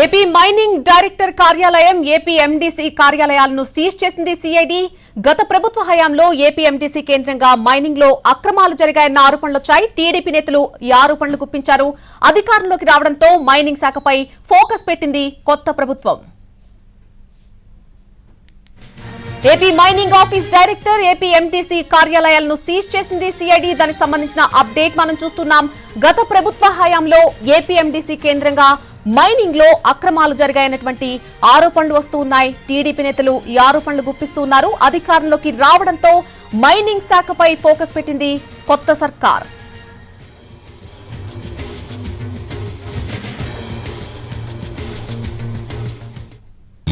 AP mining director కార్యాలయం AP MDC కార్యాలయాలను seize చేసింది సిఐడి. గత ప్రభుత్వ హయాంలో ఏపీ ఎండీసీ కేంద్రంగా మైనింగ్ లో అక్రమాలు జరిగాయన్న ఆరోపణలొచ్చాయి. టీడీపీ నేతలు ఈ ఆరోపణలు గుప్పించారు. అధికారంలోకి రావడంతో మైనింగ్ శాఖపై ఫోకస్ పెట్టింది కొత్త ప్రభుత్వం. AP mining office director AP MDC కార్యాలయాలను సీజ్ చేసింది సిఐడి. దానికి సంబంధించిన అప్డేట్ మనం చూస్తున్నాం. గత ప్రభుత్వ హయాంలో ఏపీ ఎండీసీ కేంద్రంగా మైనింగ్ లో అక్రమాలు జరిగాయన్నటువంటి ఆరోపణలు వస్తున్నాయి. టీడీపీ నేతలు ఈ ఆరోపణలు గుప్పిస్తున్నారు. అధికారంలోకి రావడంతో మైనింగ్ శాఖపై ఫోకస్ పెట్టింది కొత్త సర్కార్.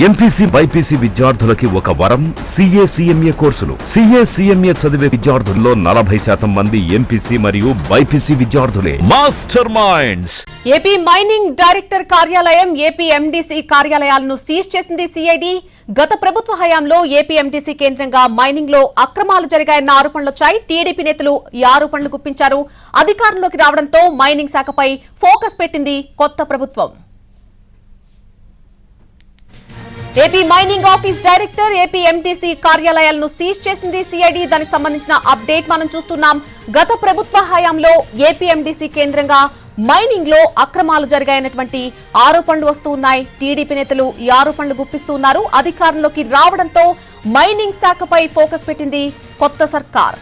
ఎంపీసీ బైపీసీ విద్యార్థులకి ఒక వరం సీఏ సీఎంఏ కోర్సులు. సీఏ సీఎంఏ చదివే విద్యార్థుల్లో 40% మంది ఎంపీసీ మరియు బైపీసీ విద్యార్థులే. Master minds. AP mining director కార్యాలయం ఏపీ ఎండీసీ కార్యాలయాలను సీజ్ చేసింది సిఐడి. గత ప్రభుత్వ హయాంలో ఏపీ ఎండీసీ కేంద్రంగా మైనింగ్ లో అక్రమాలు జరిగాయన్న ఆరోపణలొచ్చాయి. టీడీపీ నేతలు ఈ ఆరోపణలు గుప్పించారు. అధికారంలోకి రావడంతో మైనింగ్ శాఖపై ఫోకస్ పెట్టింది కొత్త ప్రభుత్వం. AP mining office director AP MDC కార్యాలయాలను సీజ్ చేసింది సిఐడి. దానికి సంబంధించిన అప్డేట్ మనం చూస్తున్నాం. గత ప్రభుత్వ హయాంలో ఏపీ ఎండీసీ కేంద్రంగా మైనింగ్ లో అక్రమాలు జరిగాయన్నటువంటి ఆరోపణలు వస్తున్నాయి. టీడీపీ నేతలు ఈ ఆరోపణలు గుప్పిస్తున్నారు. అధికారంలోకి రావడంతో మైనింగ్ శాఖపై ఫోకస్ పెట్టింది కొత్త సర్కార్.